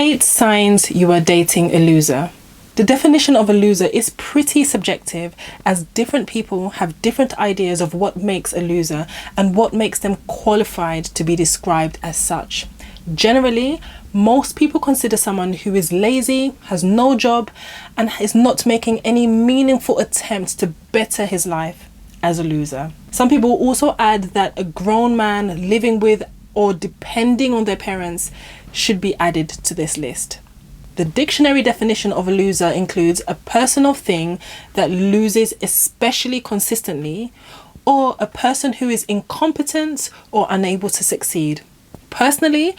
8 signs you are dating a loser. The definition of a loser is pretty subjective, as different people have different ideas of what makes a loser and what makes them qualified to be described as such. Generally, most people consider someone who is lazy, has no job, and is not making any meaningful attempts to better his life as a loser. Some people also add that a grown man living with or depending on their parents should be added to this list. The dictionary definition of a loser includes a person or thing that loses especially consistently, or a person who is incompetent or unable to succeed. Personally,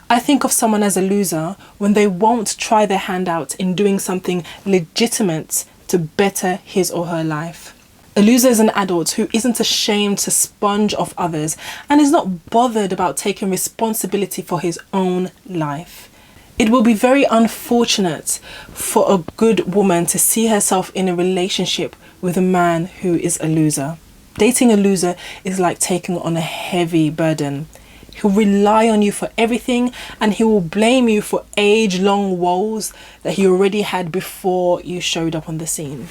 I think of someone as a loser when they won't try their hand out in doing something legitimate to better his or her life. A loser is an adult who isn't ashamed to sponge off others and is not bothered about taking responsibility for his own life. It will be very unfortunate for a good woman to see herself in a relationship with a man who is a loser. Dating a loser is like taking on a heavy burden. He'll rely on you for everything, and he will blame you for age-long woes that he already had before you showed up on the scene.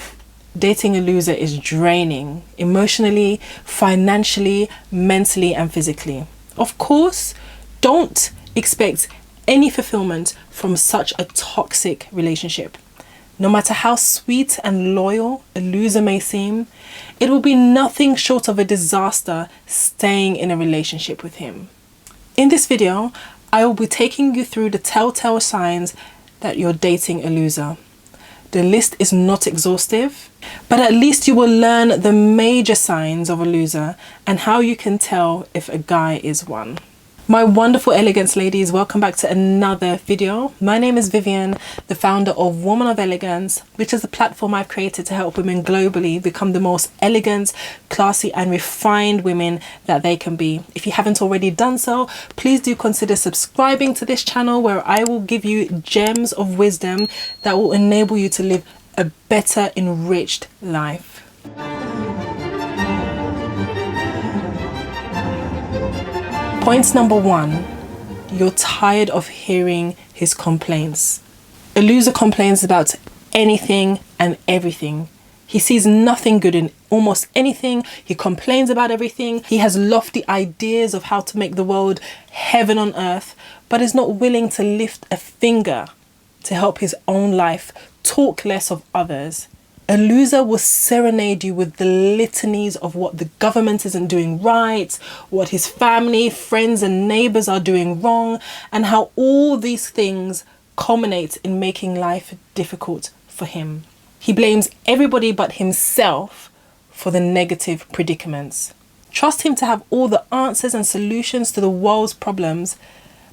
Dating a loser is draining, emotionally, financially, mentally, and physically. Of course, don't expect any fulfillment from such a toxic relationship. No matter how sweet and loyal a loser may seem, it will be nothing short of a disaster staying in a relationship with him. In this video, I will be taking you through the telltale signs that you're dating a loser. The list is not exhaustive, but at least you will learn the major signs of a loser and how you can tell if a guy is one. My wonderful Elegance ladies, welcome back to another video. My name is Vivian, the founder of Woman of Elegance, which is a platform I've created to help women globally become the most elegant, classy and refined women that they can be. If you haven't already done so, please do consider subscribing to this channel, where I will give you gems of wisdom that will enable you to live a better, enriched life. Point number 1, you're tired of hearing his complaints. A loser complains about anything and everything. He sees nothing good in almost anything. He complains about everything. He has lofty ideas of how to make the world heaven on earth, but is not willing to lift a finger to help his own life, talk less of others. A loser will serenade you with the litanies of what the government isn't doing right, what his family, friends and neighbours are doing wrong, and how all these things culminate in making life difficult for him. He blames everybody but himself for the negative predicaments. Trust him to have all the answers and solutions to the world's problems,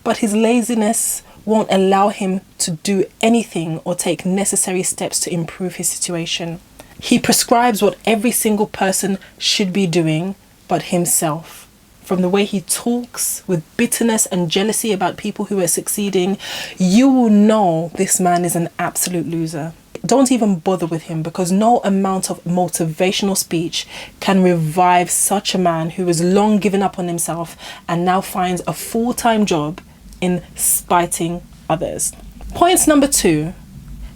but his laziness won't allow him to do anything or take necessary steps to improve his situation. He prescribes what every single person should be doing but himself. From the way he talks with bitterness and jealousy about people who are succeeding, you will know this man is an absolute loser. Don't even bother with him, because no amount of motivational speech can revive such a man who has long given up on himself and now finds a full-time job in spiting others. Point number 2,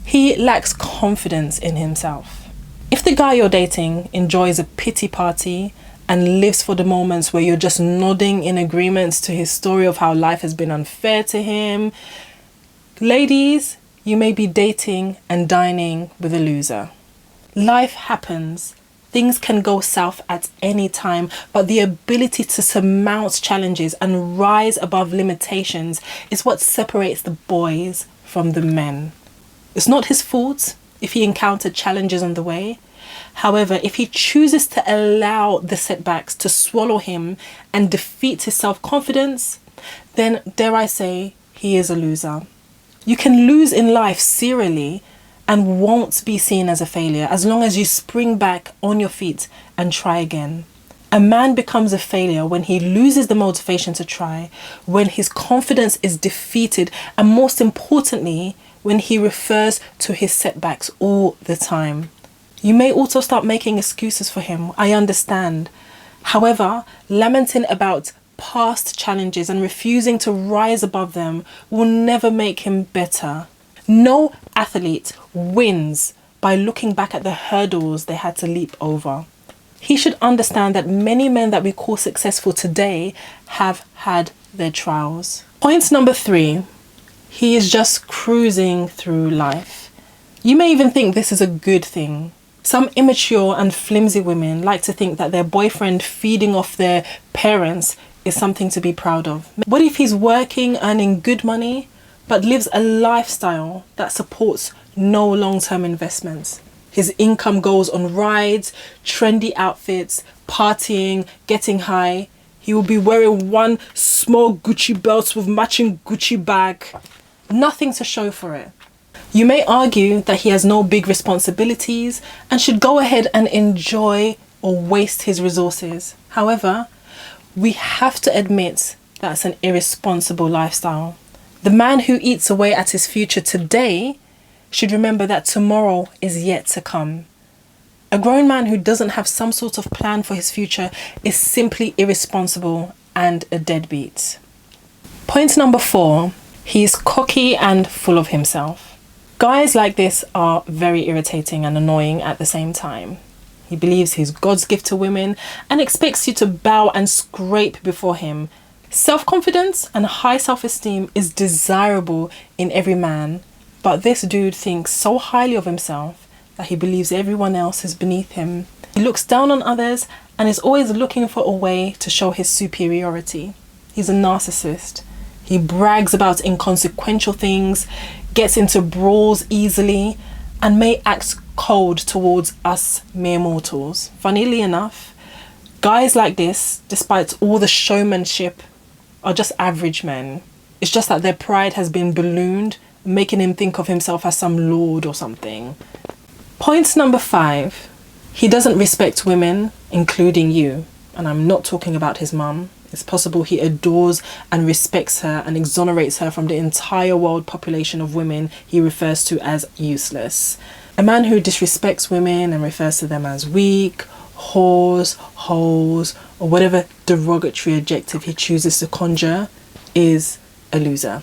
he lacks confidence in himself. If the guy you're dating enjoys a pity party and lives for the moments where you're just nodding in agreement to his story of how life has been unfair to him, ladies, you may be dating and dining with a loser. Life happens. Things can go south at any time, but the ability to surmount challenges and rise above limitations is what separates the boys from the men. It's not his fault if he encountered challenges on the way. However, if he chooses to allow the setbacks to swallow him and defeat his self-confidence, then dare I say, he is a loser. You can lose in life serially and won't be seen as a failure as long as you spring back on your feet and try again. A man becomes a failure when he loses the motivation to try, when his confidence is defeated, and most importantly, when he refers to his setbacks all the time. You may also start making excuses for him, I understand. However, lamenting about past challenges and refusing to rise above them will never make him better. No athlete wins by looking back at the hurdles they had to leap over. He should understand that many men that we call successful today have had their trials. Point number 3, he is just cruising through life. You may even think this is a good thing. Some immature and flimsy women like to think that their boyfriend feeding off their parents is something to be proud of. What if he's working, earning good money, but lives a lifestyle that supports no long-term investments? His income goes on rides, trendy outfits, partying, getting high. He will be wearing one small Gucci belt with matching Gucci bag. Nothing to show for it. You may argue that he has no big responsibilities and should go ahead and enjoy or waste his resources. However, we have to admit that's an irresponsible lifestyle. The man who eats away at his future today should remember that tomorrow is yet to come. A grown man who doesn't have some sort of plan for his future is simply irresponsible and a deadbeat. Point number 4, he is cocky and full of himself. Guys like this are very irritating and annoying at the same time. He believes he's God's gift to women and expects you to bow and scrape before him. Self-confidence and high self-esteem is desirable in every man, but this dude thinks so highly of himself that he believes everyone else is beneath him. He looks down on others and is always looking for a way to show his superiority. He's a narcissist. He brags about inconsequential things, gets into brawls easily, and may act cold towards us mere mortals. Funnily enough, guys like this, despite all the showmanship, are just average men. It's just that their pride has been ballooned, making him think of himself as some lord or something. Point number 5, he doesn't respect women, including you. And I'm not talking about his mum. It's possible he adores and respects her and exonerates her from the entire world population of women he refers to as useless. A man who disrespects women and refers to them as weak, whores, hoes, or whatever derogatory adjective he chooses to conjure is a loser.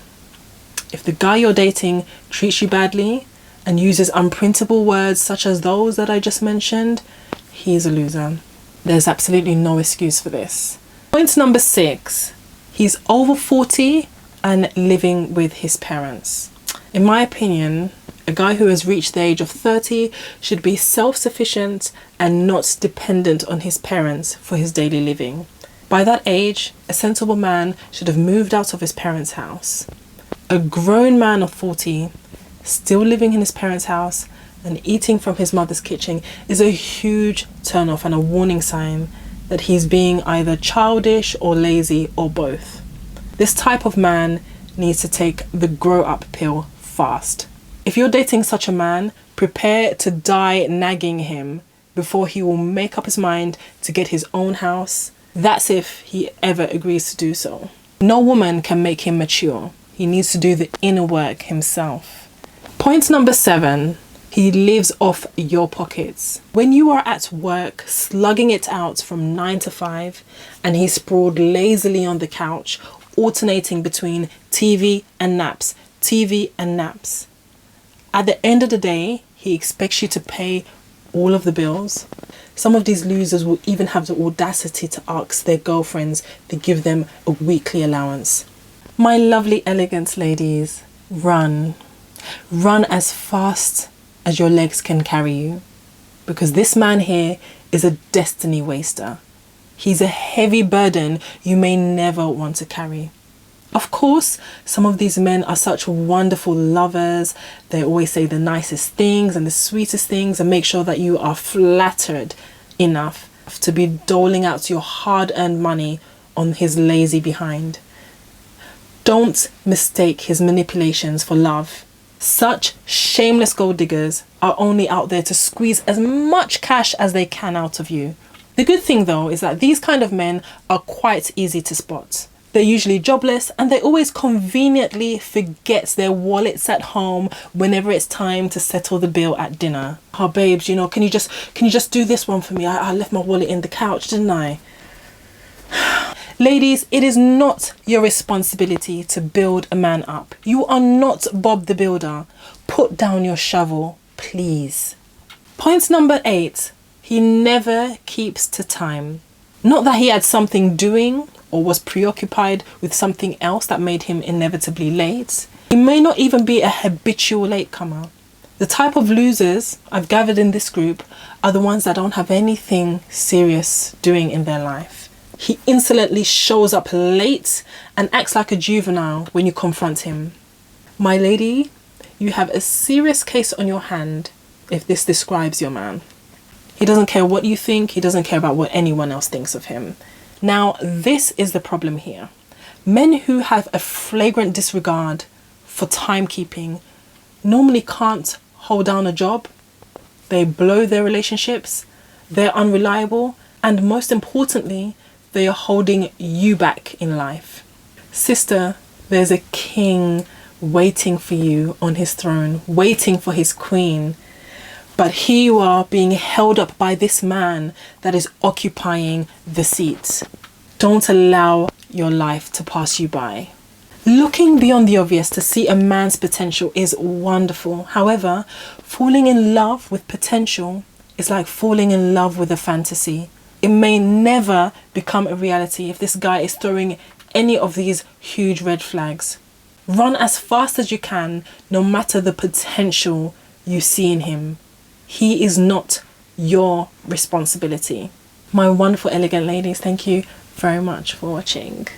If the guy you're dating treats you badly and uses unprintable words such as those that I just mentioned, he is a loser. There's absolutely no excuse for this. Point number 6, he's over 40 and living with his parents. In my opinion, a guy who has reached the age of 30 should be self-sufficient and not dependent on his parents for his daily living. By that age, a sensible man should have moved out of his parents' house. A grown man of 40 still living in his parents' house and eating from his mother's kitchen is a huge turn-off and a warning sign that he's being either childish or lazy or both. This type of man needs to take the grow-up pill fast. If you're dating such a man, prepare to die nagging him before he will make up his mind to get his own house. That's if he ever agrees to do so. No woman can make him mature. He needs to do the inner work himself. Point number 7. He lives off your pockets. When you are at work, slugging it out from 9 to 5, and he's sprawled lazily on the couch, alternating between TV and naps, TV and naps. At the end of the day, he expects you to pay all of the bills. Some of these losers will even have the audacity to ask their girlfriends to give them a weekly allowance. My lovely Elegance ladies, run. Run as fast as your legs can carry you, because this man here is a destiny waster. He's a heavy burden you may never want to carry. Of course, some of these men are such wonderful lovers. They always say the nicest things and the sweetest things and make sure that you are flattered enough to be doling out your hard-earned money on his lazy behind. Don't mistake his manipulations for love. Such shameless gold diggers are only out there to squeeze as much cash as they can out of you. The good thing though is that these kind of men are quite easy to spot. They're usually jobless and they always conveniently forget their wallets at home whenever it's time to settle the bill at dinner. Oh babes, can you just do this one for me? I left my wallet in the couch, didn't I? Ladies, it is not your responsibility to build a man up. You are not Bob the Builder. Put down your shovel, please. Point number 8, he never keeps to time. Not that he had something doing or was preoccupied with something else that made him inevitably late. He may not even be a habitual latecomer. The type of losers I've gathered in this group are the ones that don't have anything serious doing in their life. He insolently shows up late and acts like a juvenile when you confront him. My lady, you have a serious case on your hand if this describes your man. He doesn't care what you think. He doesn't care about what anyone else thinks of him. Now, this is the problem here. Men who have a flagrant disregard for timekeeping normally can't hold down a job. They blow their relationships. They're unreliable. And most importantly, they are holding you back in life. Sister, there's a king waiting for you on his throne, waiting for his queen. But here you are being held up by this man that is occupying the seat. Don't allow your life to pass you by. Looking beyond the obvious to see a man's potential is wonderful. However, falling in love with potential is like falling in love with a fantasy. It may never become a reality if this guy is throwing any of these huge red flags. Run as fast as you can, no matter the potential you see in him. He is not your responsibility. My wonderful elegant ladies, thank you very much for watching.